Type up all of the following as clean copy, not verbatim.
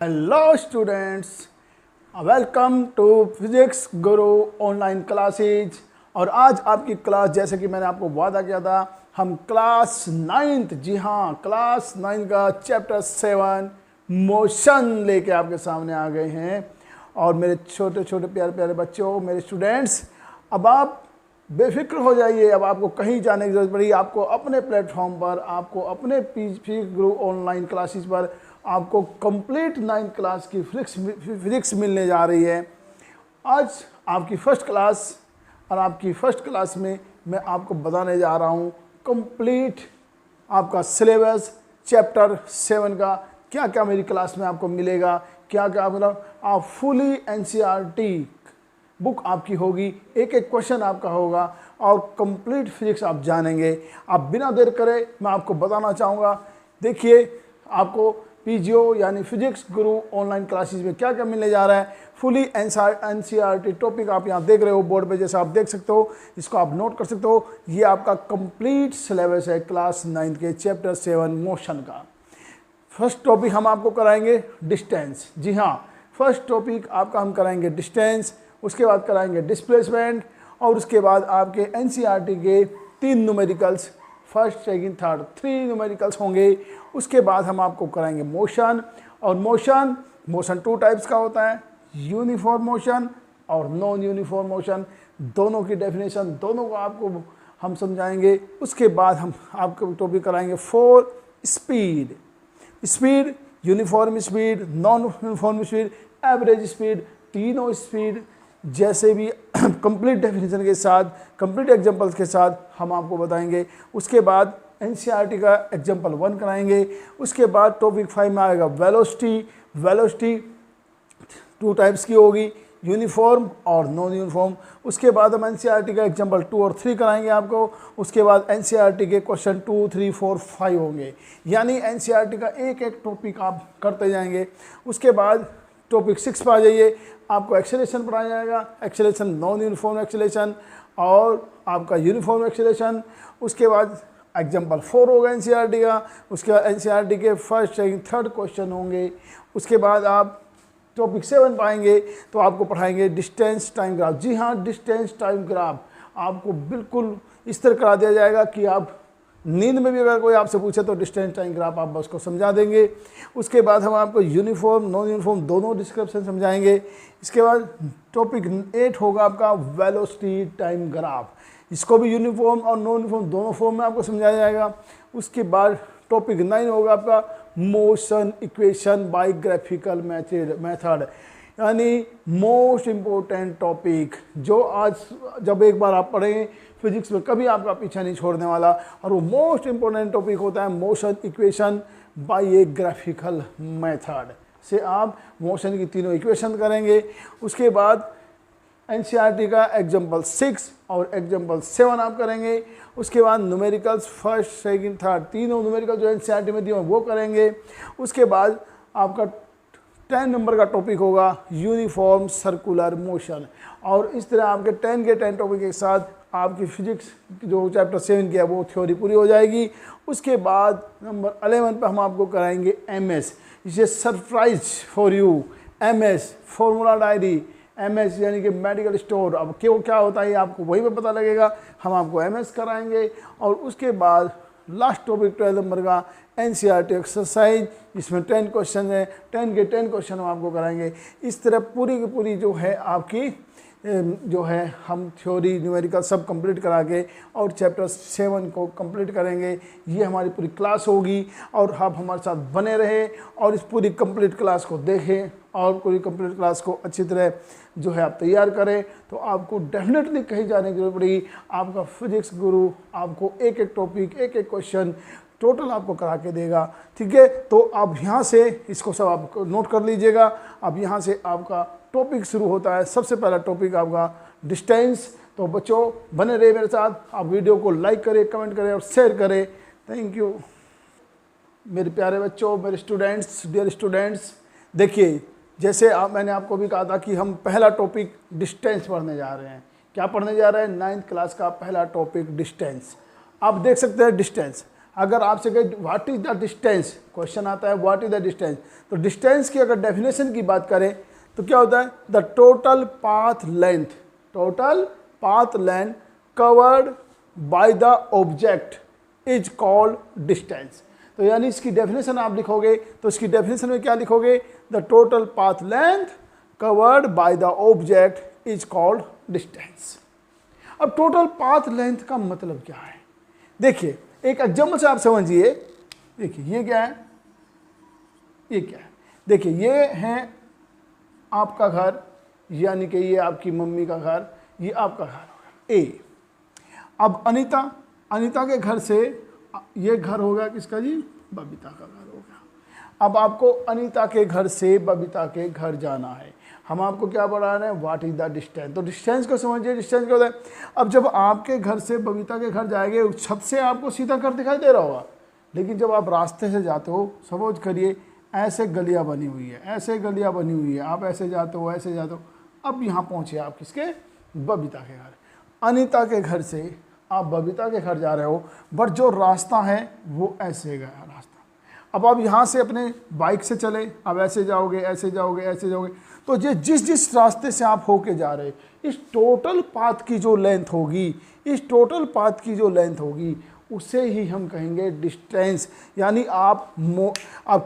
Hello students, welcome to physics Guru online classes. और आज आपकी क्लास, जैसे कि मैंने आपको वादा किया था, हम क्लास 9th, जी हाँ क्लास 9 का चैप्टर 7 मोशन लेके आपके सामने आ गए हैं। और मेरे छोटे छोटे प्यारे प्यारे बच्चों, मेरे स्टूडेंट्स, अब आप बेफिक्र हो जाइए। अब आपको कहीं जाने की जरूरत पड़ी, आपको अपने प्लेटफॉर्म पर, आपको अपने फिजिक्स गुरु ऑनलाइन क्लासेस पर आपको कंप्लीट 9th क्लास की फिजिक्स मिलने जा रही है। आज आपकी फर्स्ट क्लास, और आपकी फर्स्ट क्लास में मैं आपको बताने जा रहा हूँ कंप्लीट आपका सिलेबस चैप्टर 7 का क्या क्या मेरी क्लास में आपको मिलेगा, क्या क्या मतलब आप फुली एनसीईआरटी बुक आपकी होगी, एक एक क्वेश्चन आपका होगा और कंप्लीट फिजिक्स आप जानेंगे। आप बिना देर करे मैं आपको बताना चाहूँगा, देखिए आपको पीजीओ यानी फिजिक्स गुरु ऑनलाइन क्लासेस में क्या क्या मिलने जा रहा है। फुली एनसीईआरटी टॉपिक आप यहाँ देख रहे हो बोर्ड पे, जैसे आप देख सकते हो, इसको आप नोट कर सकते हो। ये आपका कंप्लीट सिलेबस है क्लास 9th के चैप्टर 7 मोशन का। फर्स्ट टॉपिक हम आपको कराएंगे डिस्टेंस। जी हाँ, फर्स्ट टॉपिक आपका हम कराएंगे डिस्टेंस, उसके बाद कराएंगे डिस्प्लेसमेंट, और उसके बाद आपके एनसीईआरटी के 3 numericals, first second third 3 numericals होंगे। उसके बाद हम आपको कराएंगे मोशन। और मोशन 2 टाइप्स का होता है, यूनिफॉर्म मोशन और नॉन यूनिफॉर्म मोशन। दोनों की डेफिनेशन, दोनों को आपको हम समझाएंगे। उसके बाद हम आपको टॉपिक कराएंगे 4 speed, uniform speed, non uniform speed, average speed, तीनों स्पीड जैसे भी कंप्लीट डेफिनेशन के साथ, कंप्लीट एग्जांपल्स के साथ हम आपको बताएंगे। उसके बाद एनसीईआरटी का एग्जांपल 1 कराएंगे। उसके बाद टॉपिक 5 में आएगा वेलोसिटी 2 टाइप्स की होगी, यूनिफॉर्म और नॉन यूनिफॉर्म। उसके बाद हम एनसीईआरटी का एग्जांपल 2 और 3 कराएंगे आपको। उसके बाद एनसीईआरटी के क्वेश्चन 2, 3, 4, 5 होंगे, यानी एनसीईआरटी का एक एक टॉपिक आप करते जाएंगे। उसके बाद टॉपिक 6 पर आ जाइए, आपको एक्सेलेरेशन पढ़ाया जाएगा, एक्सेलेरेशन, नॉन यूनिफॉर्म एक्सेलेरेशन और आपका यूनिफॉर्म एक्सेलेरेशन। उसके बाद एग्जाम्पल 4 होगा एनसीईआरटी का। उसके बाद एनसीईआरटी के फर्स्ट सेकंड थर्ड क्वेश्चन होंगे। उसके बाद आप टॉपिक 7 पाएंगे तो आपको पढ़ाएंगे डिस्टेंस टाइम ग्राफ। जी हाँ, डिस्टेंस टाइम ग्राफ आपको बिल्कुल इस तरह करा दिया जाएगा कि आप नींद में भी अगर कोई आपसे पूछे तो डिस्टेंस टाइम ग्राफ आप उसको समझा देंगे। उसके बाद हम आपको यूनिफॉर्म नॉन यूनिफॉर्म दोनों डिस्क्रिप्शन समझाएंगे। इसके बाद टॉपिक 8 होगा आपका वेलोसिटी टाइम ग्राफ, इसको भी यूनिफॉर्म और नॉन यूनिफॉर्म दोनों फॉर्म में आपको समझाया जाएगा। उसके बाद टॉपिक 9 होगा आपका motion equation by graphical method, यानी मोस्ट इम्पोर्टेंट टॉपिक जो आज जब एक बार आप पढ़ेंगे फिजिक्स में कभी आपका पीछा नहीं छोड़ने वाला। और वो मोस्ट इम्पोर्टेंट टॉपिक होता है motion equation by A graphical method से आप मोशन की तीनों इक्वेशन करेंगे। उसके बाद एनसीईआरटी का एग्जाम्पल 6 और एग्जाम्पल 7 आप करेंगे। उसके बाद न्यूमेरिकल्स फर्स्ट सेकंड थर्ड तीनों न्यूमेरिकल जो एनसीईआरटी में दिए हैं वो करेंगे। उसके बाद आपका 10 नंबर का टॉपिक होगा यूनिफॉर्म सर्कुलर मोशन। और इस तरह आपके 10 के 10 टॉपिक के साथ आपकी फिजिक्स जो चैप्टर 7 की है वो थ्योरी पूरी हो जाएगी। उसके बाद नंबर 11 पे हम आपको कराएंगे एमएस, इसे surprise for you, MS formula diary, MS यानी कि मेडिकल स्टोर। अब क्यों क्या होता है आपको वही पे पता लगेगा, हम आपको एमएस कराएंगे। और उसके बाद लास्ट टॉपिक 12 नंबर का एनसीईआरटी एक्सरसाइज, जिसमें 10 क्वेश्चन है, 10 के 10 क्वेश्चन हम आपको कराएंगे। इस तरह पूरी की पूरी जो है आपकी जो है हम थ्योरी न्यूमेरिकल सब कंप्लीट करा के और चैप्टर 7 को कंप्लीट करेंगे। ये हमारी पूरी क्लास होगी और आप हमारे साथ बने रहे और इस पूरी कंप्लीट क्लास को देखें और पूरी कंप्लीट क्लास को अच्छी तरह जो है आप तैयार करें, तो आपको डेफिनेटली कहीं जाने की जरूरत पड़ेगी। आपका फिजिक्स गुरु आपको एक एक टॉपिक, एक एक क्वेश्चन टोटल आपको करा के देगा। ठीक है, तो आप यहाँ से इसको सब आप नोट कर लीजिएगा। अब यहाँ से आपका टॉपिक शुरू होता है। सबसे पहला टॉपिक आपका डिस्टेंस। तो बच्चों बने रहे मेरे साथ, आप वीडियो को लाइक करें, कमेंट करें और शेयर करें। थैंक यू मेरे प्यारे बच्चों, मेरे स्टूडेंट्स, डियर स्टूडेंट्स। देखिए जैसे मैंने आपको भी कहा था कि हम पहला टॉपिक डिस्टेंस पढ़ने जा रहे हैं। क्या पढ़ने जा रहे हैं? 9th क्लास का पहला टॉपिक डिस्टेंस। आप देख सकते हैं डिस्टेंस। अगर आपसे कहे what is the distance, question आता है व्हाट इज द डिस्टेंस, तो डिस्टेंस की अगर डेफिनेशन की बात करें तो क्या होता है, the total path length, total path length covered by the object is called distance. तो यानी इसकी डेफिनेशन आप लिखोगे तो इसकी डेफिनेशन में क्या लिखोगे, the total path length covered by the object is called distance. अब टोटल पाथ लेंथ का मतलब क्या है, देखिए एक एग्जाम्पल से आप समझिए। देखिए ये क्या है, ये क्या है, देखिए ये है आपका घर, यानी कि ये आपकी मम्मी का घर, ये आपका घर होगा ए। अब अनीता के घर से ये घर होगा किसका जी, बबीता का घर होगा। अब आपको अनीता के घर से बबीता के घर जाना है, हम आपको क्या पढ़ा रहे हैं, व्हाट इज द डिस्टेंस। तो डिस्टेंस को समझिए, डिस्टेंस क्या होता है। अब जब आपके घर से बबीता के घर जाएंगे, उस छत से आपको सीधा घर दिखाई दे रहा होगा, लेकिन जब आप रास्ते से जाते हो, सपोज करिए ऐसे गलियां बनी हुई है, ऐसे गलियां बनी हुई है, आप ऐसे जाते हो, ऐसे जाते हो, अब यहाँ पहुँचे आप किसके, बबीता के घर। अनीता के घर से आप बबीता के घर जा रहे हो, बट जो रास्ता है वो ऐसे गया रास्ता। अब आप यहाँ से अपने बाइक से चले, अब ऐसे जाओगे, ऐसे जाओगे, ऐसे जाओगे, तो ये जिस रास्ते से आप होके जा रहे, इस टोटल पाथ की जो लेंथ होगी, इस टोटल पाथ की जो लेंथ होगी, उसे ही हम कहेंगे डिस्टेंस। यानी आप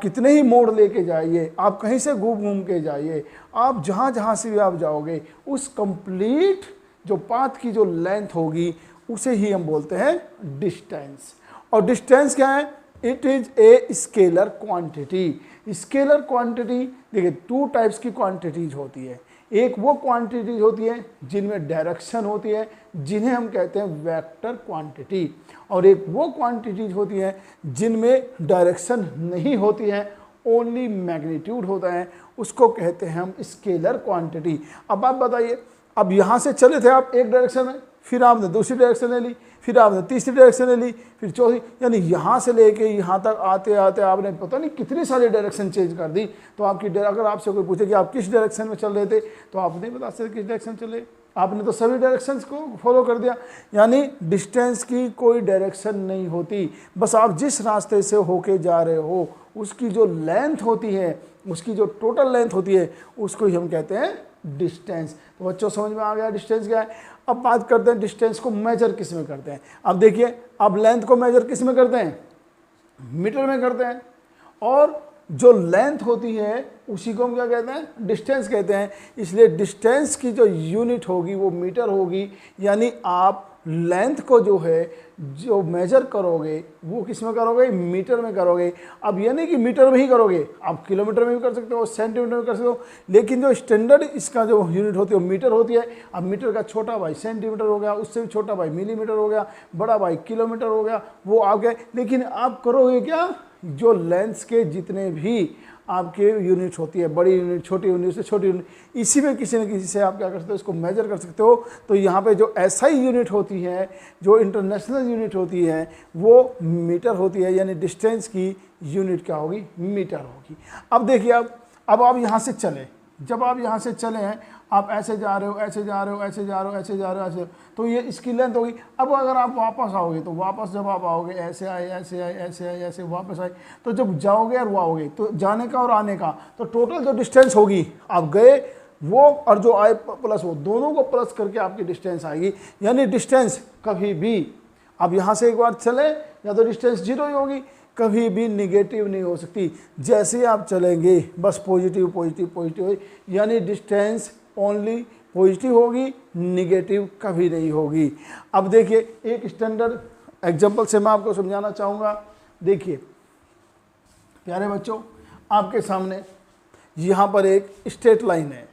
कितने ही मोड़ लेके जाइए, आप कहीं से घूम के जाइए, आप जहाँ से भी आप जाओगे, उस कंप्लीट जो पाथ की जो लेंथ होगी उसे ही हम बोलते हैं डिस्टेंस। और डिस्टेंस क्या है, it is a scalar quantity. Scalar quantity देखिए टू टाइप्स की क्वांटिटीज होती है, एक वो क्वांटिटीज होती है जिनमें डायरेक्शन होती है, जिन्हें हम कहते हैं वेक्टर क्वांटिटी, और एक वो क्वांटिटीज होती है जिनमें डायरेक्शन नहीं होती है, ओनली मैग्नीट्यूड होता है, उसको कहते हैं हम स्केलर क्वांटिटी। अब आप बताइए, अब यहाँ से चले थे आप एक डायरेक्शन में, फिर आपने दूसरी डायरेक्शन ले ली, फिर आपने तीसरी डायरेक्शन ले ली, फिर चौथी, यानी यहाँ से लेके यहाँ तक आते आते आपने पता नहीं कितनी सारी डायरेक्शन चेंज कर दी। तो आपकी अगर आपसे कोई पूछे कि आप किस डायरेक्शन में चल रहे थे, तो आप नहीं बता सकते किस डायरेक्शन चले, आपने तो सभी डायरेक्शंस को फॉलो कर दिया। यानी डिस्टेंस की कोई डायरेक्शन नहीं होती, बस आप जिस रास्ते से होके जा रहे हो उसकी जो लेंथ होती है, उसकी जो टोटल लेंथ होती है, उसको ही हम कहते हैं डिस्टेंस। तो बच्चों समझ में आ गया डिस्टेंस क्या है। अब बात करते हैं डिस्टेंस को मेजर किस में करते हैं। अब देखिए, अब लेंथ को मेजर किस में करते हैं, मीटर में करते हैं, और जो लेंथ होती है उसी को हम क्या कहते हैं, डिस्टेंस कहते हैं। इसलिए डिस्टेंस की जो यूनिट होगी वो मीटर होगी। यानी आप लेंथ को जो है जो मेजर करोगे वो किस में करोगे, मीटर में करोगे। अब ये नहीं कि मीटर में ही करोगे, आप किलोमीटर में भी कर सकते हो, सेंटीमीटर में कर सकते हो, लेकिन जो स्टैंडर्ड इसका जो यूनिट होती है वो मीटर होती है। अब मीटर का छोटा भाई सेंटीमीटर हो गया, उससे भी छोटा भाई मिलीमीटर हो गया, बड़ा भाई किलोमीटर हो गया, वो आ गए। लेकिन आप करोगे क्या, जो लेंथ के जितने भी आपके यूनिट होती है, बड़ी यूनिट, छोटी यूनिट से छोटी यूनिट, इसी में किसी न किसी से आप क्या कर सकते हो, इसको मेजर कर सकते हो। तो यहाँ पे जो एसआई यूनिट होती है, जो इंटरनेशनल यूनिट होती है, वो मीटर होती है। यानी डिस्टेंस की यूनिट क्या होगी, मीटर होगी। अब देखिए, अब आप यहाँ से चले, जब आप यहाँ से चले हैं, आप ऐसे जा रहे हो, ऐसे जा रहे हो, ऐसे जा रहे हो, ऐसे जा रहे हो, ऐसे, तो ये इसकी लेंथ होगी। अब अगर आप वापस आओगे, तो वापस जब आप आओगे, ऐसे आए, ऐसे आए, ऐसे आए, ऐसे वापस आए, तो जब जाओगे और वो आओगे, तो जाने का और आने का, तो टोटल जो डिस्टेंस होगी, आप गए वो और जो आए प्लस वो, दोनों को प्लस करके आपकी डिस्टेंस आएगी। यानी डिस्टेंस कभी भी, अब यहाँ से एक बार चले, या तो डिस्टेंस जीरो ही होगी, कभी भी निगेटिव नहीं हो सकती। जैसे आप चलेंगे बस पॉजिटिव पॉजिटिव पॉजिटिव, यानी डिस्टेंस ओनली पॉजिटिव होगी, निगेटिव कभी नहीं होगी। अब देखिए, एक स्टैंडर्ड एग्जांपल से मैं आपको समझाना चाहूँगा। देखिए प्यारे बच्चों, आपके सामने यहाँ पर एक स्ट्रेट लाइन है।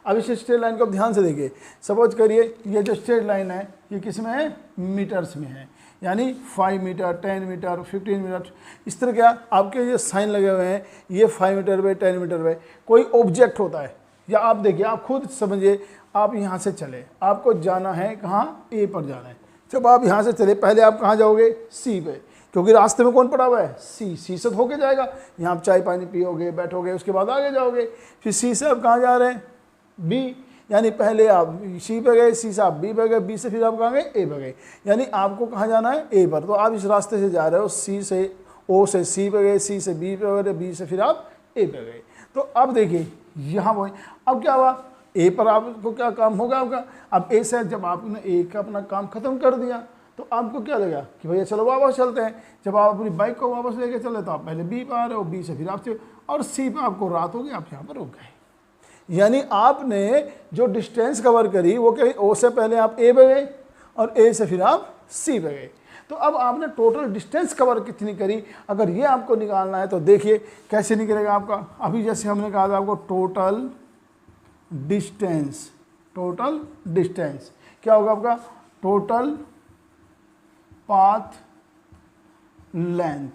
अब इस स्ट्रेट लाइन को आप ध्यान से देखिए। सपोज करिए ये जो स्ट्रेट लाइन है ये किस में है, मीटर्स में है। यानी 5 मीटर, 10 मीटर, 15 मीटर, इस तरह क्या आपके ये साइन लगे हुए हैं, ये 5 मीटर पे, 10 मीटर पे कोई ऑब्जेक्ट होता है। या आप देखिए, आप खुद समझिए, आप यहाँ से चले, आपको जाना है कहाँ, ए पर जाना है। जब आप यहाँ से चले, पहले आप कहाँ जाओगे, सी पे, क्योंकि रास्ते में कौन पड़ा हुआ है, सी से होके जाएगा। यहाँ आप चाय पानी पियोगे, बैठोगे, उसके बाद आगे जाओगे। फिर सी से आप कहाँ जा रहे हैं, बी, यानी पहले आप सी पे गए, सी से आप बी पे गए, बी से फिर आप कहाँ गए, ए पे गए, यानी आपको कहाँ जाना है, ए पर। तो आप इस रास्ते से जा रहे हो, सी से ओ से सी पे गए, सी से बी पे गए, बी से फिर आप ए पे गए। तो अब देखिए यहाँ वही, अब क्या हुआ, ए पर आपको क्या काम होगा आपका, अब ए से जब आपने ए का अपना काम खत्म कर दिया तो आपको क्या लगा कि भैया चलो वापस चलते हैं। जब आप अपनी बाइक को वापस लेके चले तो आप पहले बी पर आ रहे हो, बी से फिर आपसे, और सी पे आपको रात हो गई, आप यहाँ पर रुक गए। यानी आपने जो डिस्टेंस कवर करी वो क्या, ओ से पहले आप ए पे गए और ए से फिर आप सी पे गए। तो अब आपने टोटल डिस्टेंस कवर कितनी करी, अगर ये आपको निकालना है तो देखिए कैसे निकलेगा आपका। अभी जैसे हमने कहा था आपको टोटल डिस्टेंस, टोटल डिस्टेंस क्या होगा आपका, total path length,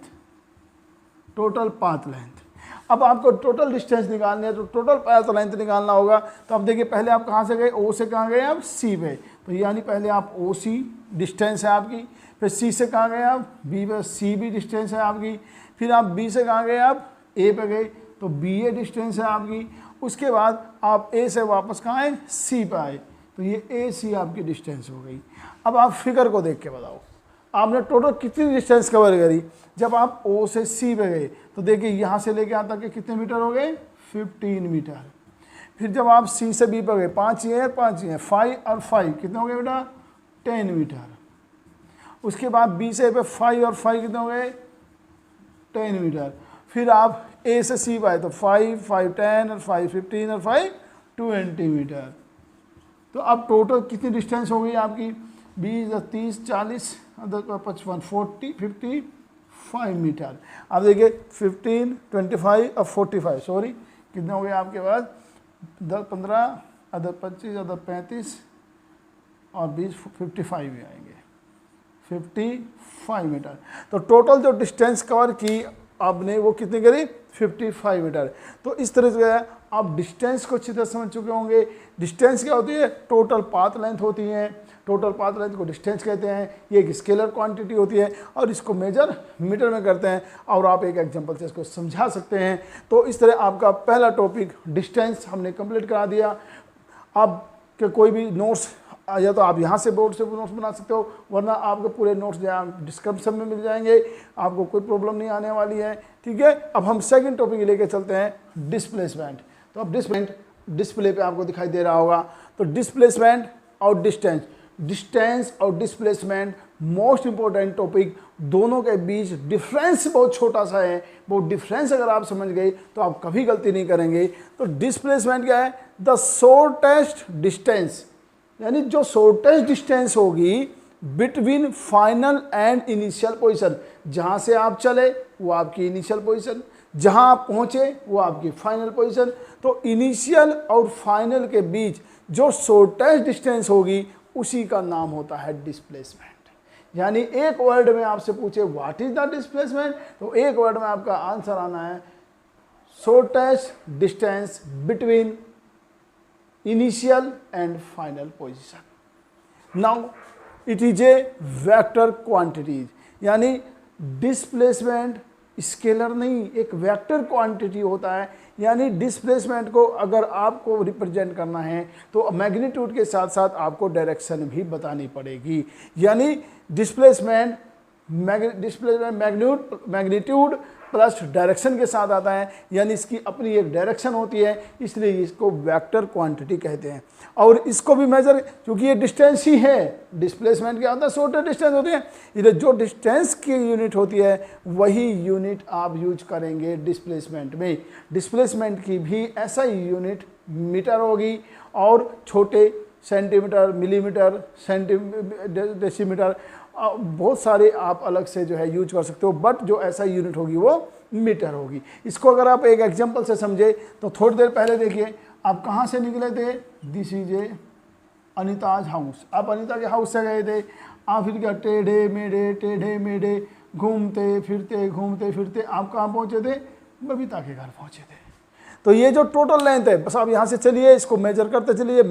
total path length. अब आपको टोटल डिस्टेंस निकालनी है तो टोटल पाथ लेंथ निकालना होगा। तो अब देखिए पहले आप कहाँ से गए, ओ से कहाँ गए आप, सी पे। तो यानी पहले आप ओ सी डिस्टेंस है आपकी, फिर सी से कहाँ गए आप, बी पे, सी भी डिस्टेंस है आपकी, फिर आप बी से कहाँ गए आप, ए पे गए, तो बी ए डिस्टेंस है आपकी। उसके बाद आप ए से वापस कहाँ आए, सी पे आए, तो ये ए सी आपकी डिस्टेंस हो गई। अब आप फिगर को देख के बताओ आपने टोटल कितनी डिस्टेंस कवर करी। जब आप ओ से सी पे गए तो देखिए यहाँ से लेके यहाँ तक के कितने मीटर हो गए, 15 मीटर। फिर जब आप सी से बी पे गए, 5 ये है 5 ये है, 5 और 5 कितने हो गए बेटा, 10 मीटर। उसके बाद बी से पे 5 और 5 कितने हो गए, 10 मीटर। फिर आप ए से सी पे आए तो 5, 5 10 और 5 15 और 5 20 मीटर। तो अब टोटल कितनी डिस्टेंस हो गई आपकी, 20 30 40 55 40 55 मीटर। अब देखिए 15 25 और 45 सॉरी कितने हो गए आपके पास, 10 15 अदर 25 अदर 35 और 20 55 भी आएंगे, 55 मीटर। तो टोटल जो डिस्टेंस कवर की आपने वो कितनी करी, 55 मीटर। तो इस तरह से आप डिस्टेंस को अच्छी तरह समझ चुके होंगे। डिस्टेंस क्या होती है, टोटल पाथ लेंथ होती है, टोटल पाथ लेंथ को डिस्टेंस कहते हैं। ये एक स्केलर क्वांटिटी होती है और इसको मेजर मीटर में करते हैं, और आप एक एग्जांपल से इसको समझा सकते हैं। तो इस तरह आपका पहला टॉपिक डिस्टेंस हमने कंप्लीट करा दिया। अब के कोई भी नोट्स या तो आप यहाँ से बोर्ड से नोट्स बना सकते हो, वरना आपके पूरे नोट्स यहाँ डिस्क्रिप्शन में मिल जाएंगे, आपको कोई प्रॉब्लम नहीं आने वाली है। ठीक है, अब हम सेकंड टॉपिक लेके चलते हैं डिस्प्लेसमेंट। तो अब डिस्प्ले पे आपको दिखाई दे रहा होगा। तो डिस्प्लेसमेंट और डिस्टेंस और डिस्प्लेसमेंट मोस्ट इंपॉर्टेंट टॉपिक, दोनों के बीच डिफरेंस बहुत छोटा सा है। वो डिफरेंस अगर आप समझ गए तो आप कभी गलती नहीं करेंगे। तो डिस्प्लेसमेंट क्या है, द शॉर्टेस्ट डिस्टेंस, यानी जो शॉर्टेस्ट डिस्टेंस होगी between final and initial position. जहां से आप चले वो आपकी इनिशियल पोजीशन, जहां आप पहुंचे वो आपकी फाइनल पोजीशन। तो इनिशियल और फाइनल के बीच जो शॉर्टेस्ट डिस्टेंस होगी उसी का नाम होता है डिस्प्लेसमेंट। यानी एक वर्ड में आपसे पूछे व्हाट इज द डिस्प्लेसमेंट, तो एक वर्ड में आपका आंसर आना है shortest distance between initial and final position. Now it is a vector quantity, यानी डिस्प्लेसमेंट स्केलर नहीं, एक वेक्टर क्वांटिटी होता है। यानी डिस्प्लेसमेंट को अगर आपको रिप्रेजेंट करना है तो मैग्नीट्यूड के साथ साथ आपको डायरेक्शन भी बतानी पड़ेगी। यानी डिस्प्लेसमेंट मैग्नीट्यूड प्लस डायरेक्शन के साथ आता है, यानी इसकी अपनी एक डायरेक्शन होती है, इसलिए इसको वेक्टर क्वांटिटी कहते हैं। और इसको भी मेजर, क्योंकि ये डिस्टेंस ही है, डिस्प्लेसमेंट क्या होता है, शॉर्टर डिस्टेंस होती है, इधर जो डिस्टेंस की यूनिट होती है वही यूनिट आप यूज करेंगे डिस्प्लेसमेंट में। डिस्प्लेसमेंट की भी ऐसा ही यूनिट मीटर होगी, और छोटे सेंटीमीटर, मिलीमीटर, डेसीमीटर, बहुत सारे आप अलग से जो है यूज कर सकते हो, बट जो ऐसा यूनिट होगी वो मीटर होगी। इसको अगर आप एक एग्जांपल से समझे तो थोड़ी देर पहले देखिए आप कहाँ से निकले थे, दिस इज ए अनीताज हाउस। आप अनीता के हाउस से गए थे, आप फिर क्या टेढ़े मेढ़े घूमते फिरते आप कहाँ पहुँचे थे, बबीता के घर पहुँचे थे। तो ये जो टोटल लेंथ है, बस आप यहाँ से चलिए, इसको मेजर करते चलिए,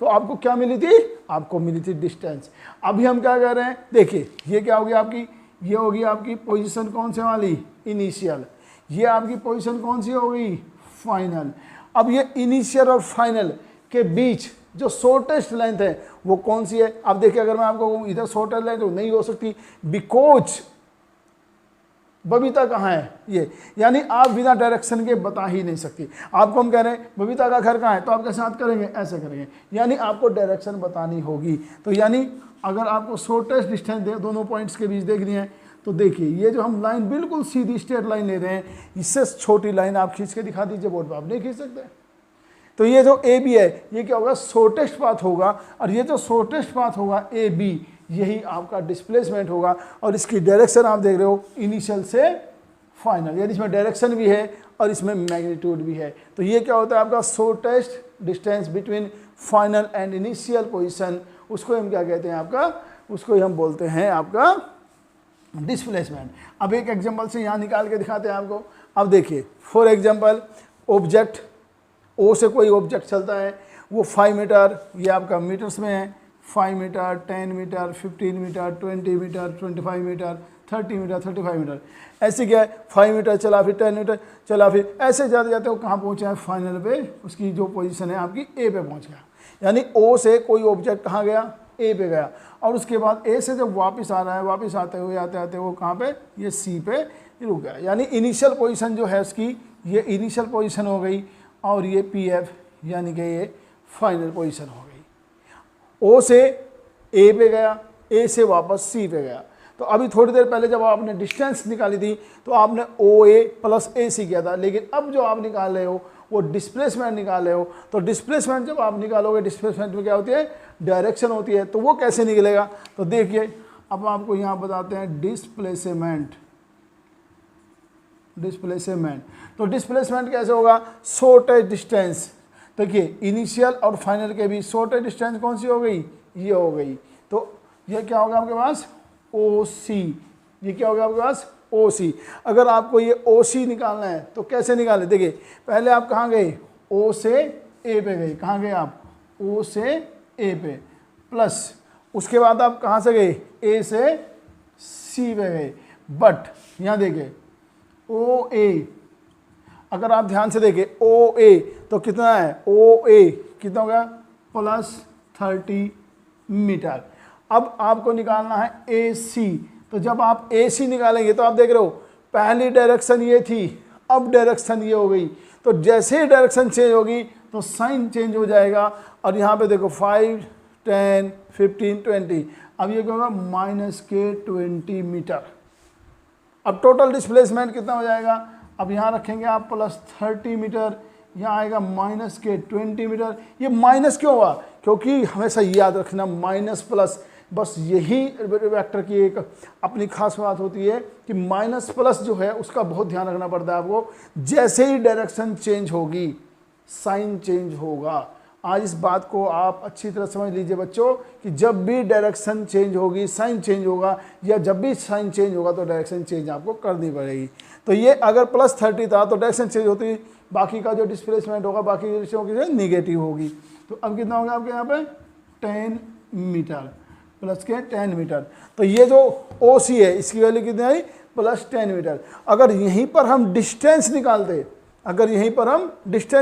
तो आपको क्या मिली थी, आपको मिली थी डिस्टेंस। अभी हम क्या कर रहे हैं, देखिए ये क्या होगी आपकी, ये होगी आपकी पोजीशन कौन से वाली, इनिशियल। ये आपकी पोजीशन कौन सी होगी, फाइनल। अब ये इनिशियल और फाइनल के बीच जो शॉर्टेस्ट लेंथ है वो कौन सी है। अब देखिए अगर मैं आपको कहूँ इधर शॉर्टेस्ट लेंथ तो नहीं हो सकती, बिकॉज बबीता कहाँ है ये, यानी आप बिना डायरेक्शन के बता ही नहीं सकती। आपको हम कह रहे हैं बबीता का घर कहाँ है, तो आप कैसे याद करेंगे, ऐसे करेंगे, यानी आपको डायरेक्शन बतानी होगी। तो यानी अगर आपको शॉर्टेस्ट डिस्टेंस दोनों पॉइंट्स के बीच देखनी है तो देखिए ये जो हम लाइन बिल्कुल सीधी स्ट्रेट लाइन ले रहे हैं, इससे छोटी लाइन आप खींच के दिखा दीजिए बोर्ड पर, आप नहीं खींच सकते। तो ये जो ए बी है ये क्या होगा, शॉर्टेस्ट पाथ होगा, और ये जो शॉर्टेस्ट पाथ होगा ए बी, यही आपका डिस्प्लेसमेंट होगा। और इसकी डायरेक्शन आप देख रहे हो इनिशियल से फाइनल, यानी इसमें डायरेक्शन भी है और इसमें मैग्नीट्यूड भी है। तो ये क्या होता है आपका shortest distance between final and initial position, उसको हम क्या कहते हैं आपका, उसको हम बोलते हैं आपका डिस्प्लेसमेंट। अब एक एग्जांपल से यहाँ निकाल के दिखाते हैं आपको। अब देखिए फॉर एग्जांपल ऑब्जेक्ट ओ से कोई ऑब्जेक्ट चलता है, वो 5 मीटर, ये आपका मीटर्स में है, 5 metre, 10 metre, 15 metre, 20 metre, 25 metre, 30 metre, 35 metre, ऐसे क्या है 5 मीटर चला, फिर 10 मीटर चला, फिर ऐसे जाते जाते वो कहाँ पहुँचा है, फाइनल पे उसकी जो पोजीशन है आपकी ए पे पहुँच गया। यानी ओ से कोई ऑब्जेक्ट कहाँ गया, ए पे गया, और उसके बाद ए से जब वापस आ रहा है, वापस आते हुए आते आते वो कहाँ पे, ये सी पे रुक गया। यानी इनिशियल पोजीशन जो है उसकी, ये इनिशियल पोजीशन हो गई, और ये पी एफ यानी कि ये फाइनल पोजीशन हो गई। ओ से ए पे गया, ए से वापस सी पे गया। तो अभी थोड़ी देर पहले जब आपने डिस्टेंस निकाली थी तो आपने ओ ए प्लस ए सी किया था, लेकिन अब जो आप निकाल रहे हो वो डिस्प्लेसमेंट निकाल रहे हो। तो डिस्प्लेसमेंट जब आप निकालोगे, डिस्प्लेसमेंट में क्या होती है, डायरेक्शन होती है। तो वो कैसे निकलेगा, तो देखिए अब आपको यहाँ बताते हैं डिस्प्लेसमेंट। तो डिस्प्लेसमेंट कैसे होगा, शॉर्टेस्ट डिस्टेंस। देखिए इनिशियल और फाइनल के बीच शॉर्टेस्ट डिस्टेंस कौन सी हो गई, ये हो गई। तो ये क्या होगा आपके पास, ओ सी। ये क्या होगा आपके पास, ओ सी। अगर आपको ये ओ सी निकालना है तो कैसे निकालें, देखिए पहले आप कहाँ गए, ओ से ए पे गए, कहाँ गए आप, ओ से ए पे, प्लस उसके बाद आप कहाँ से गए, ए से सी पे गए। बट यहाँ देखिए ओ ए, अगर आप ध्यान से देखें ओ ए तो कितना है, ओ ए कितना हो गया, प्लस 30 मीटर। अब आपको निकालना है ए सी। तो जब आप ए सी निकालेंगे तो आप देख रहे हो पहली डायरेक्शन ये थी, अब डायरेक्शन ये हो गई। तो जैसे ही डायरेक्शन चेंज होगी तो साइन चेंज हो जाएगा। और यहाँ पे देखो 5, 10, 15, 20, अब ये क्या होगा, -20 मीटर। अब टोटल डिस्प्लेसमेंट कितना हो जाएगा, अब यहाँ रखेंगे आप प्लस 30 मीटर, यहाँ आएगा -20 मीटर। ये माइनस क्यों हुआ, क्योंकि हमेशा याद रखना माइनस प्लस, बस यही वेक्टर की एक अपनी खास बात होती है कि माइनस प्लस जो है उसका बहुत ध्यान रखना पड़ता है आपको। जैसे ही डायरेक्शन चेंज होगी साइन चेंज होगा। आज इस बात को आप अच्छी तरह समझ लीजिए बच्चों कि जब भी डायरेक्शन चेंज होगी साइन चेंज होगा, या जब भी साइन चेंज होगा तो डायरेक्शन चेंज आपको करनी पड़ेगी। तो ये अगर +30 था तो डायरेक्शन चेंज होती, बाकी का जो डिस्प्लेसमेंट होगा, बाकी जो डिस्टेंस होगी निगेटिव होगी। तो अब कितना होगा आपके यहाँ पे 10 मीटर, प्लस के 10 मीटर। तो ये जो ओ सी है इसकी वैल्यू कितनी आई, +10 मीटर। अगर यहीं पर हम डिस्टेंस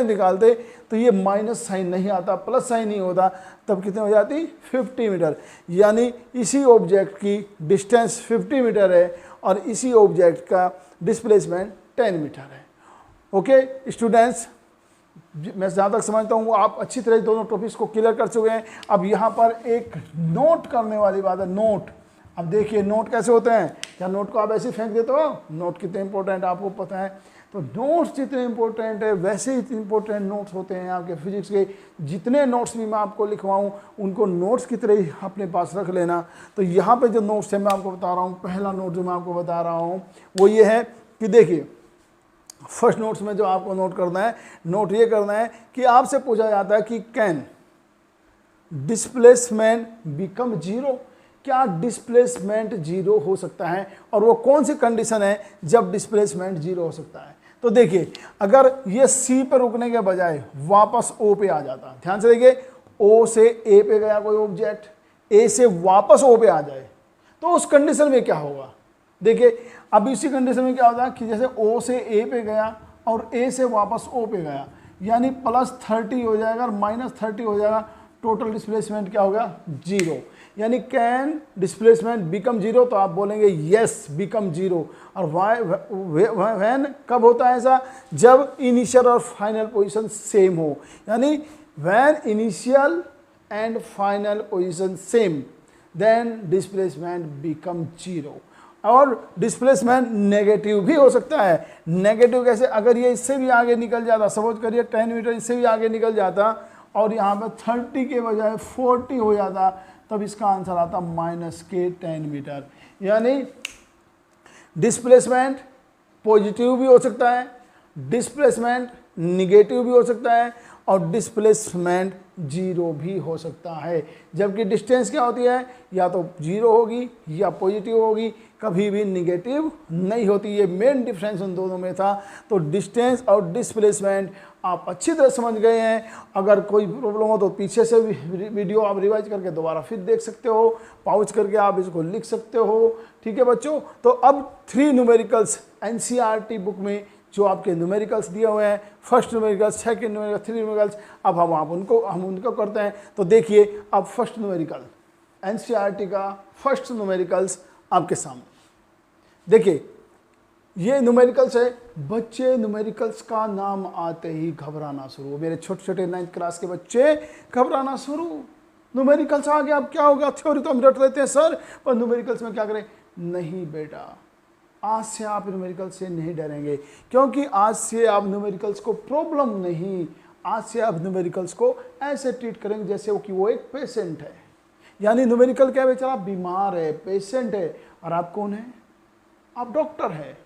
निकालते, तो ये माइनस साइन नहीं आता, प्लस साइन नहीं होता, तब कितने हो जाती 50 मीटर। यानी इसी ऑब्जेक्ट की डिस्टेंस 50 मीटर है और इसी ऑब्जेक्ट का डिस्प्लेसमेंट 10 मीटर है। ओके स्टूडेंट्स, मैं जहाँ तक समझता हूँ आप अच्छी तरह दोनों टॉपिक्स को क्लियर कर चुके हैं। अब यहाँ पर एक नोट करने वाली बात है, नोट। अब देखिए नोट कैसे होते हैं, क्या नोट को आप ऐसे फेंक देते हो, नोट कितने इंपॉर्टेंट आपको पता है। तो नोट्स जितने इंपॉर्टेंट है वैसे ही इंपॉर्टेंट नोट्स होते हैं आपके फिजिक्स के। जितने नोट्स भी मैं आपको लिखवाऊँ उनको नोट्स की तरह ही अपने पास रख लेना। तो यहाँ पे जो नोट्स है मैं आपको बता रहा हूँ, पहला नोट जो मैं आपको बता रहा हूँ वो ये है कि देखिए फर्स्ट नोट्स में जो आपको नोट करना है, नोट ये करना है कि आपसे पूछा जाता है कि कैन डिस्प्लेसमेंट बिकम जीरो, क्या डिस्प्लेसमेंट जीरो हो सकता है, और वो कौन सी कंडीशन है जब डिस्प्लेसमेंट जीरो हो सकता है। तो देखिए अगर ये सी पर रुकने के बजाय वापस ओ पे आ जाता, ध्यान से देखिए ओ से ए पे गया कोई ऑब्जेक्ट, ए से वापस ओ पे आ जाए, तो उस कंडीशन में क्या होगा। देखिए अब इसी कंडीशन में क्या होता है कि जैसे ओ से ए पे गया और ए से वापस ओ पे गया, यानी +30 हो जाएगा और -30 हो जाएगा, टोटल डिस्प्लेसमेंट क्या होगा 0। यानी कैन डिस्प्लेसमेंट बिकम 0, तो आप बोलेंगे यस बिकम 0। और व्हेन कब होता है ऐसा, जब इनिशियल और फाइनल पोजीशन सेम हो, यानी when initial and final position same then displacement become 0। और डिस्प्लेसमेंट नेगेटिव भी हो सकता है। नेगेटिव कैसे, अगर ये इससे भी आगे निकल जाता, सपोज करिए 10 मीटर इससे भी आगे निकल जाता और यहाँ पर 30 के बजाय 40 हो जाता, तब इसका आंसर आता -10 मीटर। यानी डिस्प्लेसमेंट पॉजिटिव भी हो सकता है, डिस्प्लेसमेंट निगेटिव भी हो सकता है और डिस्प्लेसमेंट 0 भी हो सकता है। जबकि डिस्टेंस क्या होती है, या तो 0 होगी या पॉजिटिव होगी, कभी भी निगेटिव नहीं होती। ये मेन डिफरेंस उन दोनों में था। तो डिस्टेंस और डिस्प्लेसमेंट आप अच्छी तरह समझ गए हैं। अगर कोई प्रॉब्लम हो तो पीछे से वीडियो आप रिवाइज करके दोबारा फिर देख सकते हो, पॉज करके आप इसको लिख सकते हो। ठीक है बच्चों, तो अब 3 न्यूमेरिकल्स एनसीईआरटी बुक में जो आपके न्यूमेरिकल्स दिए हुए हैं, first numericals, second numericals, 3 numericals, अब हम उनको करते हैं। तो देखिए अब फर्स्ट न्यूमेरिकल, एनसीईआरटी का फर्स्ट न्यूमेरिकल्स आपके सामने। देखिए ये न्यूमेरिकल्स है। बच्चे न्यूमेरिकल्स का नाम आते ही घबराना शुरू, मेरे छोटे छोटे 9th क्लास के बच्चे घबराना शुरू। न्यूमेरिकल्स आ गया, अब क्या होगा, थ्योरी तो हम रट लेते हैं सर, पर न्यूमेरिकल्स में क्या करें। नहीं बेटा, आज से आप न्यूमेरिकल से नहीं डरेंगे, क्योंकि आज से आप न्यूमेरिकल्स को प्रॉब्लम नहीं, आज से आप न्यूमेरिकल्स को ऐसे ट्रीट करेंगे जैसे कि वो एक पेशेंट है। यानी न्यूमेरिकल क्या बेचारा बीमार है, पेशेंट है, और आप कौन है, आप डॉक्टर है।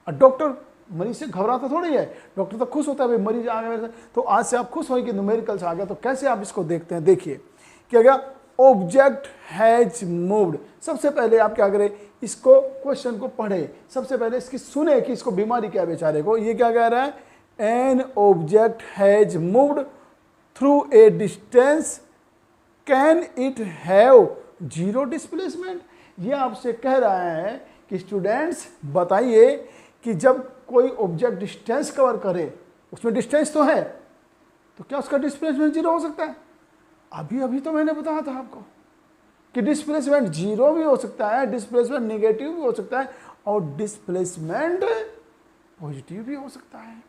और डॉक्टर मरीज से घबराता थोड़ी है, डॉक्टर तो खुश होता है भाई मरीज आ गया। तो आज से आप खुश हो कि न्यूमेरिकल्स आ गया। तो कैसे आप इसको देखते हैं, देखिए क्या गया, ऑब्जेक्ट हैज मूव्ड। सबसे पहले आप क्या करें, इसको क्वेश्चन को पढ़े, सबसे पहले इसकी सुने कि इसको बीमारी क्या बेचारे को। ये क्या कह रहा है, an object has moved through a distance, can it have 0 displacement. ये आपसे कह रहा है कि स्टूडेंट्स बताइए कि जब कोई ऑब्जेक्ट डिस्टेंस कवर करे, उसमें डिस्टेंस तो है, तो क्या उसका डिस्प्लेसमेंट 0 हो सकता है। अभी तो मैंने बताया था आपको कि डिस्प्लेसमेंट 0 भी हो सकता है, डिस्प्लेसमेंट नेगेटिव भी हो सकता है और डिस्प्लेसमेंट पॉजिटिव भी हो सकता है।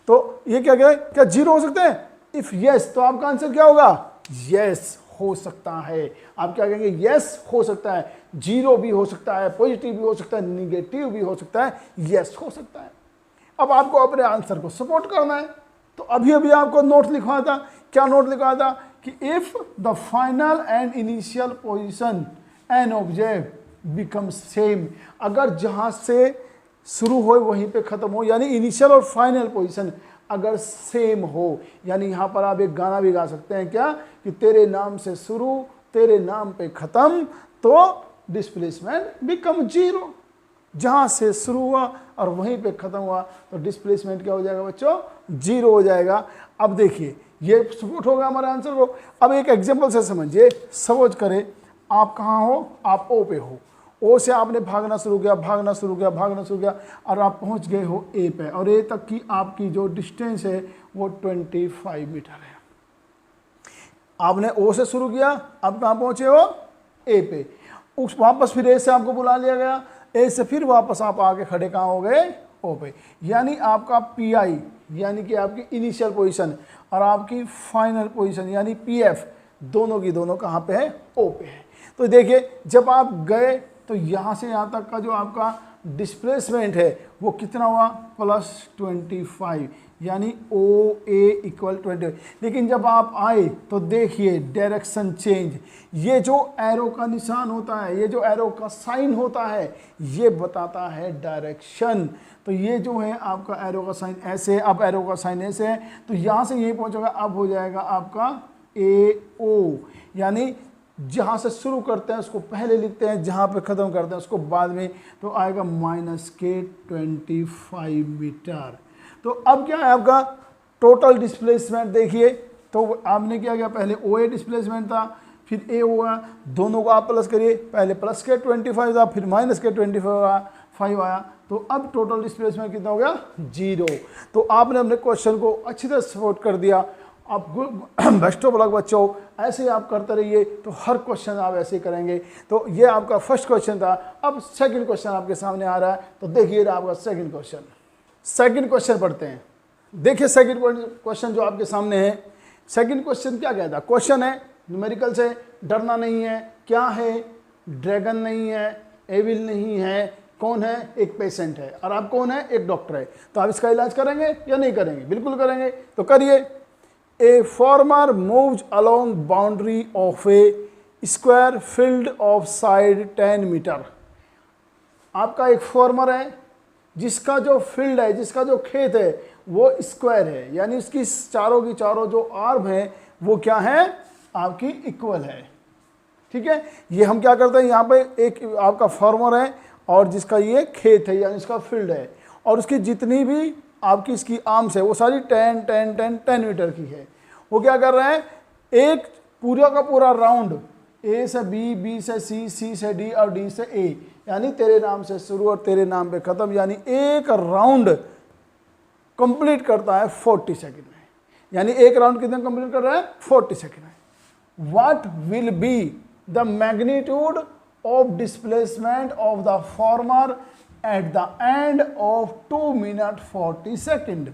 तो ये क्या कह, क्या 0 हो सकता है, इफ यस, तो आपका आंसर क्या होगा, यस हो सकता है। आप क्या कहेंगे, यस हो सकता है, 0 भी हो सकता है, पॉजिटिव भी हो सकता है, निगेटिव भी हो सकता है, यस हो सकता है। अब आपको अपने आंसर को सपोर्ट करना है। तो अभी आपको नोट लिखवाया था, क्या नोट लिखवाया था कि if the final and initial position an object become same, अगर जहां से शुरू हो वहीं पे खत्म हो, यानी इनिशियल और फाइनल पोजीशन अगर सेम हो, यानी यहां पर आप एक गाना भी गा सकते हैं क्या, कि तेरे नाम से शुरू तेरे नाम पे खत्म, तो डिस्प्लेसमेंट बिकम 0। जहां से शुरू हुआ और वहीं पे खत्म हुआ तो डिस्प्लेसमेंट क्या हो जाएगा बच्चों, 0 हो जाएगा। अब देखिए ये सपोर्ट होगा हमारे आंसर को। अब एक एग्जांपल से समझिए, सपोज करें आप कहाँ हो, आप ओ पे हो, ओ से आपने भागना शुरू किया और आप पहुंच गए हो ए पे, और ए तक की आपकी जो डिस्टेंस है वो 25 मीटर है। आपने ओ से शुरू किया, अब कहाँ पहुंचे हो, ए पे। उस वापस फिर ए से आपको बुला लिया गया, ए से फिर वापस आप आके खड़े कहाँ हो गए, ओ पे। यानी आपका पी आई यानी कि आपकी इनिशियल पोजीशन और आपकी फाइनल पोजीशन यानी पी एफ दोनों की दोनों कहाँ पे है, ओ पे है। तो देखिए जब आप गए तो यहाँ से यहाँ तक का जो आपका डिस्प्लेसमेंट है वो कितना हुआ, +25, यानी ओ ए इक्वल 20। लेकिन जब आप आए तो देखिए डायरेक्शन चेंज, ये जो एरो का निशान होता है, ये जो एरो का साइन होता है, ये बताता है डायरेक्शन। तो ये जो है आपका एरो का साइन ऐसे है, अब एरो का साइन ऐसे है, तो यहाँ से यहीं पहुँचेगा, अब हो जाएगा आपका ए ओ, यानी जहाँ से शुरू करते हैं उसको पहले लिखते हैं, जहाँ पे ख़त्म करते हैं उसको बाद में, तो आएगा -25 मीटर। तो अब क्या है आपका टोटल डिस्प्लेसमेंट, देखिए तो आपने क्या किया, पहले ओ ए डिस्प्लेसमेंट था, फिर ए हुआ, दोनों को आप प्लस करिए, पहले +25 था, फिर -25 हुआ, 5 आया, तो अब टोटल डिस्प्लेसमेंट कितना हो गया 0। तो आपने अपने क्वेश्चन को अच्छी तरह सपोर्ट कर दिया। आप बेस्ट ऑफ लक बच्चों, ऐसे ही आप करते रहिए तो हर क्वेश्चन आप ऐसे ही करेंगे। तो ये आपका फर्स्ट क्वेश्चन था। अब सेकंड क्वेश्चन आपके सामने आ रहा है, तो देखिए आपका सेकंड क्वेश्चन। सेकंड क्वेश्चन पढ़ते हैं। देखिए सेकंड क्वेश्चन जो आपके सामने है, सेकंड क्वेश्चन क्या कहता है? क्वेश्चन है न्यूमेरिकल से, डरना नहीं है। क्या है? ड्रैगन नहीं है, एविल नहीं है, कौन है? एक पेशेंट है। और आप कौन है? एक डॉक्टर है। तो आप इसका इलाज करेंगे या नहीं करेंगे? बिल्कुल करेंगे। तो करिए। A farmer moves along boundary of a square field of side 10 metre. आपका एक फार्मर है जिसका जो फील्ड है, जिसका जो खेत है वो स्क्वायर है, यानी इसकी चारों की चारों जो आर्म है वो क्या है? आपकी इक्वल है। ठीक है, ये हम क्या करते हैं, यहाँ पे एक आपका फार्मर है और जिसका ये खेत है यानी इसका फील्ड है, और उसकी जितनी भी आपकी इसकी आर्म्स है वो सारी 10 मीटर की है। वो क्या कर रहे हैं? एक पूरा का पूरा राउंड ए से बी, बी से सी, सी से डी और डी से ए, यानी तेरे नाम से शुरू और तेरे नाम पे खत्म, यानी एक राउंड कंप्लीट करता है 40 सेकंड में। यानी एक राउंड कितने कंप्लीट कर रहा है? 40 सेकंड में। What will be the magnitude of displacement of the farmer at the end of 2 minute 40 second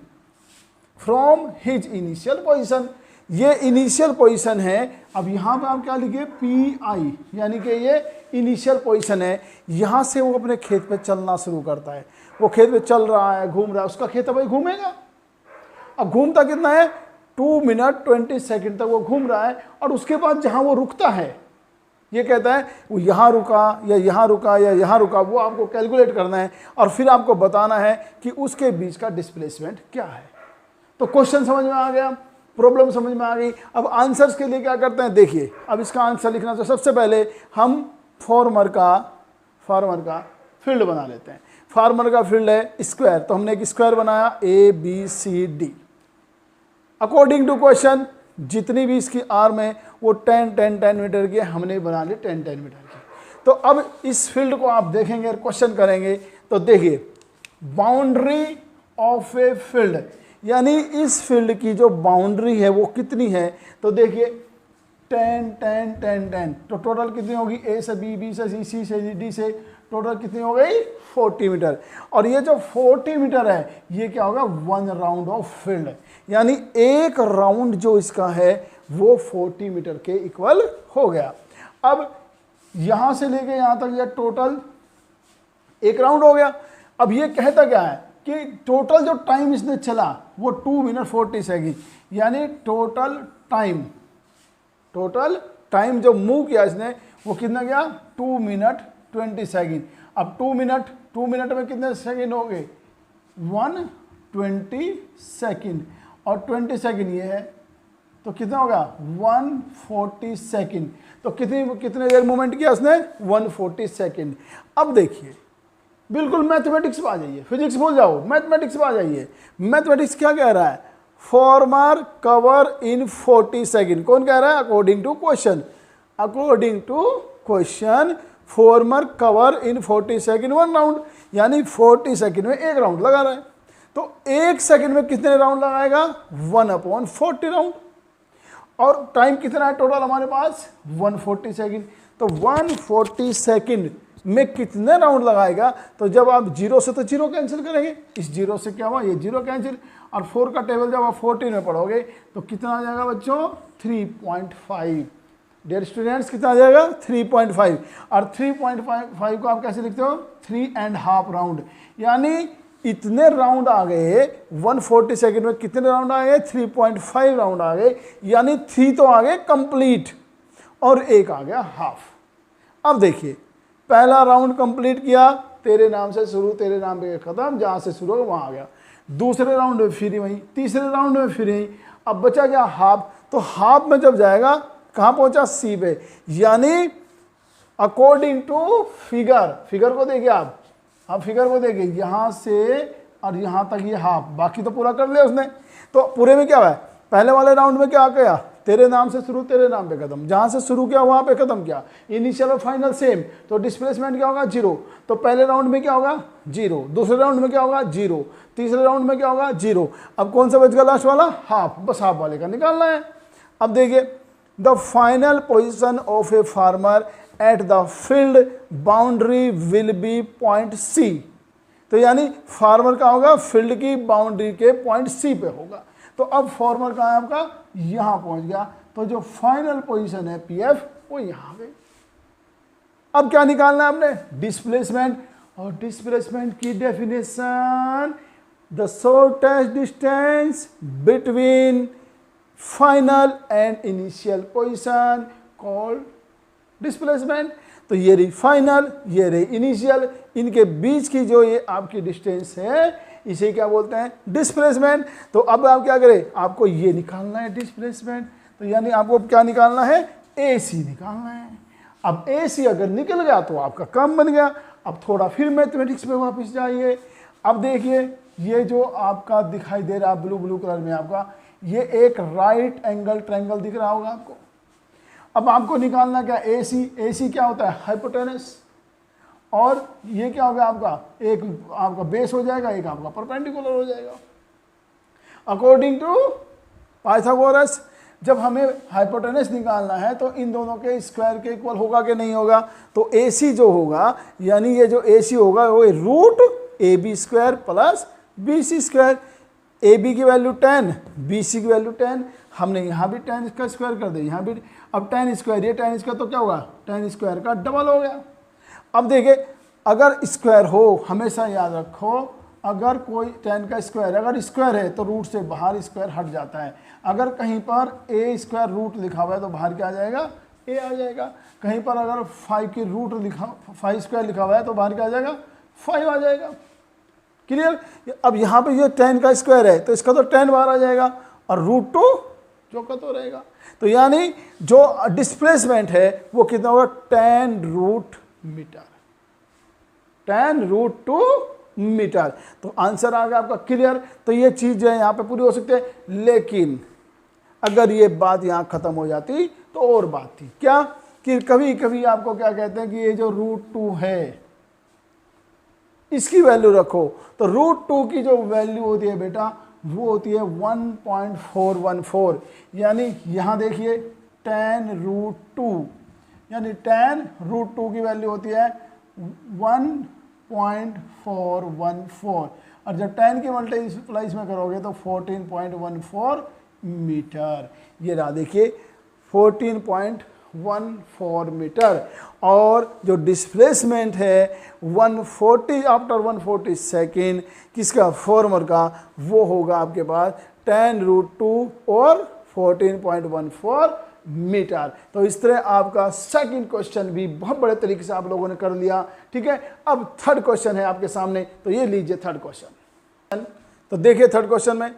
from his initial position. ये इनिशियल पोजीशन है। अब यहाँ पे आप क्या लिखिए? पी आई, यानी कि ये इनिशियल पोजीशन है। यहाँ से वो अपने खेत पे चलना शुरू करता है। वो खेत पे चल रहा है, घूम रहा है, उसका खेत भाई घूमेगा। अब घूमता कितना है? 2 मिनट 20 सेकंड तक वो घूम रहा है। और उसके बाद जहाँ वो रुकता है, ये कहता है वो यहाँ रुका या यहाँ रुका या यहाँ रुका, वो आपको कैलकुलेट करना है और फिर आपको बताना है कि उसके बीच का डिस्प्लेसमेंट क्या है। तो क्वेश्चन समझ में आ गया, प्रॉब्लम समझ में आ गई। अब आंसर्स के लिए क्या करते हैं? देखिए, अब इसका आंसर लिखना तो सबसे पहले हम फार्मर का फील्ड बना लेते हैं। फार्मर का फील्ड है स्क्वायर, तो हमने एक स्क्वायर बनाया A B C D. According to question जितनी भी इसकी आर्म है वो 10 मीटर की, हमने बना ली 10 मीटर की। तो अब इस फील्ड को आप देखेंगे और क्वेश्चन करेंगे, तो देखिए बाउंड्री ऑफ ए फील्ड, यानी इस फील्ड की जो बाउंड्री है वो कितनी है? तो देखिए 10 तो टोटल कितनी होगी? ए से बी, बी से सी, सी से डी से टोटल कितनी हो गई? 40 मीटर। और ये जो 40 मीटर है ये क्या होगा? 1 राउंड ऑफ फील्ड, यानी एक राउंड जो इसका है वो 40 मीटर के इक्वल हो गया। अब यहां से लेके यहां तक ये टोटल एक राउंड हो गया। अब ये कहता क्या है कि टोटल जो टाइम इसने चला वो 2 मिनट 40 सेकंड, यानी टोटल टाइम जो मूव किया इसने वो कितना गया? 2 मिनट 20 सेकंड। अब 2 मिनट में कितने सेकंड हो गए? 120 सेकंड, और 20 सेकंड ये है तो कितना होगा? 140 सेकंड। तो कितने देर मूवमेंट किया उसने? 140 सेकंड। अब देखिए बिल्कुल मैथमेटिक्स पे आ जाइए, फिजिक्स भूल जाओ, मैथमेटिक्स पे आ जाइए। मैथमेटिक्स क्या कह रहा है? Farmer cover in 40 second. कौन कह रहा है? According to question farmer cover in 40 second 1 round, यानी 40 सेकंड में एक राउंड लगा रहा है। तो एक सेकंड में कितने राउंड लगाएगा? 1/40 राउंड। और टाइम कितना है टोटल हमारे पास? 140 सेकंड। तो 140 सेकंड में कितने राउंड लगाएगा? तो जब आप 0 से तो 0 कैंसिल करेंगे, इस 0 से क्या हुआ? ये 0 कैंसिल, और 4 का टेबल जब आप 14 में पढ़ोगे तो कितना आ जाएगा बच्चों? 3.5। डियर स्टूडेंट्स कितना आ जाएगा? 3.5। और 3.5 को आप कैसे लिखते हो? 3.5 राउंड, यानी इतने राउंड आ गए 140 सेकंड में। कितने राउंड आ गए? 3.5 राउंड आ गए, यानी 3 तो आ गए कंप्लीट और 1 आ गया हाफ। अब देखिए पहला राउंड कंप्लीट किया, तेरे नाम से शुरू तेरे नाम पे खत्म, जहां से शुरू हो वहां आ गया। दूसरे राउंड में फिर वहीं, तीसरे राउंड में फिर वहीं। अब बचा गया हाफ, तो हाफ में जब जाएगा कहां पहुंचा? सी पे, यानी अकॉर्डिंग टू फिगर को देखिए आप फिगर को देखिए, यहां से और यहां तक ये हाफ, बाकी तो पूरा कर लिया उसने। तो पूरे में क्या हुआ? पहले वाले राउंड में क्या गया? तेरे नाम से शुरू, तेरे नाम पे खत्म, जहां से शुरू किया वहां पे खत्म किया, इनिशियल और फाइनल सेम, तो डिस्प्लेसमेंट क्या होगा 0। तो पहले राउंड में क्या होगा 0, दूसरे राउंड में क्या होगा 0, तीसरे राउंड में क्या होगा 0। अब कौन सा बच गया लास्ट वाला, हाफ, बस हाफ वाले का निकालना है। अब देखिए, the final position of a farmer at the field boundary will be point C. तो यानी फार्मर का होगा फील्ड की बाउंड्री के पॉइंट सी पे होगा। तो अब फार्मर कहाँ है आपका, यहां पहुंच गया, तो जो फाइनल पोजीशन है पीएफ वो यहां पे। अब क्या निकालना है आपने, डिस्प्लेसमेंट, और डिस्प्लेसमेंट की definition, the shortest distance between final and initial position called displacement. तो ये रही फाइनल, ये रही इनिशियल, इनके बीच की जो ये आपकी डिस्टेंस है इसे क्या बोलते हैं, डिस्प्लेसमेंट। तो अब आप क्या करें, आपको ये निकालना है डिस्प्लेसमेंट, तो यानी आपको क्या निकालना है, AC निकालना है। अब AC अगर निकल गया तो आपका काम बन गया। अब थोड़ा फिर मैथमेटिक्स में वापस जाइए। अब देखिए, ये जो आपका दिखाई दे रहा है ब्लू कलर में आपका, ये एक राइट एंगल ट्रायंगल दिख रहा होगा आपको। अब आपको निकालना क्या, AC क्या होता है, हाइपोटेनस, और ये क्या होगा आपका, एक आपका बेस हो जाएगा, एक आपका परपेंडिकुलर हो जाएगा। अकॉर्डिंग टू पाइथागोरस, जब हमें हाइपोटेनस निकालना है तो इन दोनों के स्क्वायर के इक्वल होगा कि नहीं होगा। तो AC जो होगा, यानी ये जो AC होगा वो root AB square plus BC square. AB की वैल्यू 10, BC की वैल्यू 10, हमने यहाँ भी 10 का स्क्वायर कर दिया, यहाँ भी। अब 10 स्क्वायर, ये 10 स्क्वायर, तो क्या होगा 10 स्क्वायर का डबल हो गया। अब देखिए, अगर स्क्वायर हो, हमेशा याद रखो, अगर कोई 10 का स्क्वायर, अगर स्क्वायर है तो रूट से बाहर स्क्वायर हट जाता है। अगर कहीं पर A स्क्वायर रूट लिखा हुआ है तो बाहर क्या आ जाएगा, A आ जाएगा। कहीं पर अगर 5 की रूट लिखा, 5 स्क्वायर लिखा हुआ है तो बाहर क्या आ जाएगा, 5 आ जाएगा। क्लियर। अब यहाँ पे ये 10 का स्क्वायर है तो इसका तो 10 बाहर आ जाएगा, और रूट 2 जो का तो रहेगा। तो यानी जो डिस्प्लेसमेंट है वो कितना होगा, 10 रूट मीटर, 10 रूट 2 मीटर। तो आंसर आ गया आपका क्लियर। तो ये चीज जो है यहाँ पे पूरी हो सकती है, लेकिन अगर ये बात यहाँ खत्म हो जाती तो और बात थी क्या, कि कभी कभी आपको क्या कहते हैं कि ये जो रूट 2 है इसकी वैल्यू रखो, तो रूट 2 की जो वैल्यू होती है बेटा वो होती है 1.414। यानी यहाँ देखिए 10 रूट 2, यानी 10 रूट 2 की वैल्यू होती है 1.414, और जब 10 की मल्टीप्लाई में करोगे तो 14.14 मीटर। ये रहा देखिए 14.14 मीटर। और जो डिस्प्लेसमेंट है 140 आफ्टर 140 सेकेंड किसका, फॉर्मर का, वो होगा आपके पास 10 रूट 2 और 14.14 मीटर। तो इस तरह आपका सेकंड क्वेश्चन भी बहुत बड़े तरीके से आप लोगों ने कर लिया। ठीक है, अब थर्ड क्वेश्चन है आपके सामने, तो ये लीजिए थर्ड क्वेश्चन। तो देखिए थर्ड क्वेश्चन में,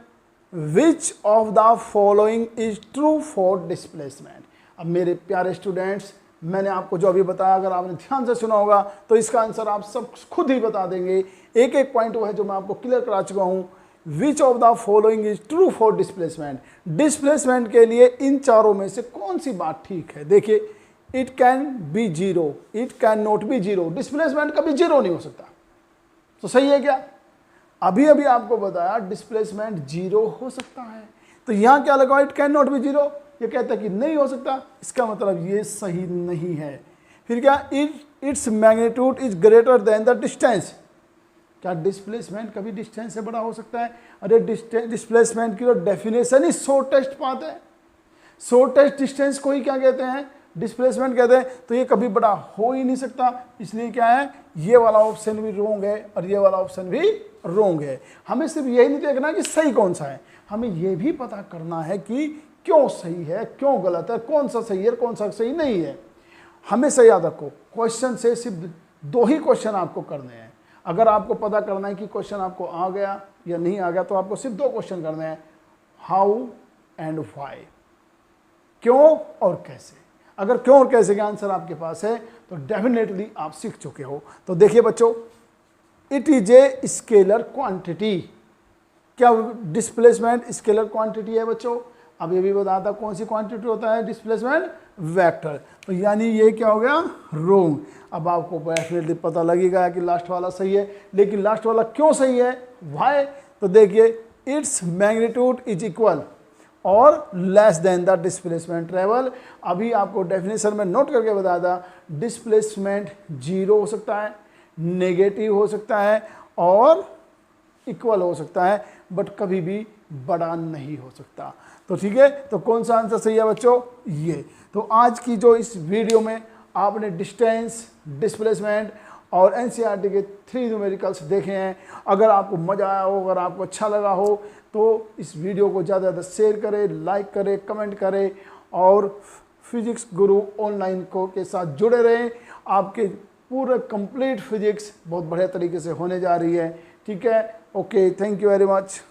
which of the following is true for displacement. अब मेरे प्यारे स्टूडेंट्स, मैंने आपको जो अभी बताया, अगर आपने ध्यान से सुना होगा तो इसका आंसर आप सब खुद ही बता देंगे। एक एक पॉइंट वो है जो मैं आपको क्लियर करा चुका हूं। Which of the following is true for displacement. Displacement के लिए इन चारों में से कौन सी बात ठीक है। देखिए, it can be zero, it can not be zero. Displacement कभी जीरो नहीं हो सकता, तो सही है क्या। अभी अभी आपको बताया डिस्प्लेसमेंट जीरो हो सकता है, तो यहां क्या लगा, it can not be zero, ये कहता है कि नहीं हो सकता, इसका मतलब ये सही नहीं है। फिर क्या, its magnitude is greater than the distance. क्या डिस्प्लेसमेंट कभी डिस्टेंस से बड़ा हो सकता है। अरे डिस्प्लेसमेंट की तो डेफिनेशन ही शॉर्टेस्ट पाथ है। शॉर्टेस्ट डिस्टेंस को ही क्या कहते हैं, डिस्प्लेसमेंट कहते हैं। तो ये कभी बड़ा हो ही नहीं सकता, इसलिए क्या है, ये वाला ऑप्शन भी रोंग है और ये वाला ऑप्शन भी रोंग है। हमें सिर्फ यही नहीं देखना कि सही कौन सा है, हमें ये भी पता करना है कि क्यों सही है, क्यों गलत है, कौन सा सही है, कौन सा सही नहीं है। हमेशा याद रखो, क्वेश्चन से सिर्फ 2 ही क्वेश्चन आपको करने हैं। अगर आपको पता करना है कि क्वेश्चन आपको आ गया या नहीं आ गया, तो आपको सिर्फ 2 क्वेश्चन करने हैं, हाउ एंड व्हाई, क्यों और कैसे। अगर क्यों और कैसे का आंसर आपके पास है तो डेफिनेटली आप सीख चुके हो। तो देखिए बच्चों, it is a scalar quantity. क्या डिस्प्लेसमेंट स्केलर क्वांटिटी है बच्चों। अब ये भी बताया था कौन सी क्वांटिटी होता है, डिस्प्लेसमेंट वेक्टर। तो यानी ये क्या हो गया, रोंग। अब आपको डेफिनेटली पता लगेगा कि लास्ट वाला सही है, लेकिन लास्ट वाला क्यों सही है, व्हाई? तो देखिए, इट्स मैग्नीट्यूड इज इक्वल और less than the displacement travel. अभी आपको डेफिनेशन में नोट करके बताया था, डिस्प्लेसमेंट जीरो हो सकता है, नेगेटिव हो सकता है और इक्वल हो सकता है, बट कभी भी बड़ा नहीं हो सकता। तो ठीक है, तो कौन सा आंसर सही है बच्चों, ये। तो आज की जो इस वीडियो में आपने डिस्टेंस, डिस्प्लेसमेंट और एनसीईआरटी के 3 न्यूमेरिकल्स देखे हैं। अगर आपको मज़ा आया हो, अगर आपको अच्छा लगा हो, तो इस वीडियो को ज़्यादा से ज़्यादा शेयर करें, लाइक करें, कमेंट करें और फिजिक्स गुरु ऑनलाइन को के साथ जुड़े रहें। आपके पूरा कंप्लीट फिजिक्स बहुत बढ़िया तरीके से होने जा रही है। ठीक है, okay, thank you very much.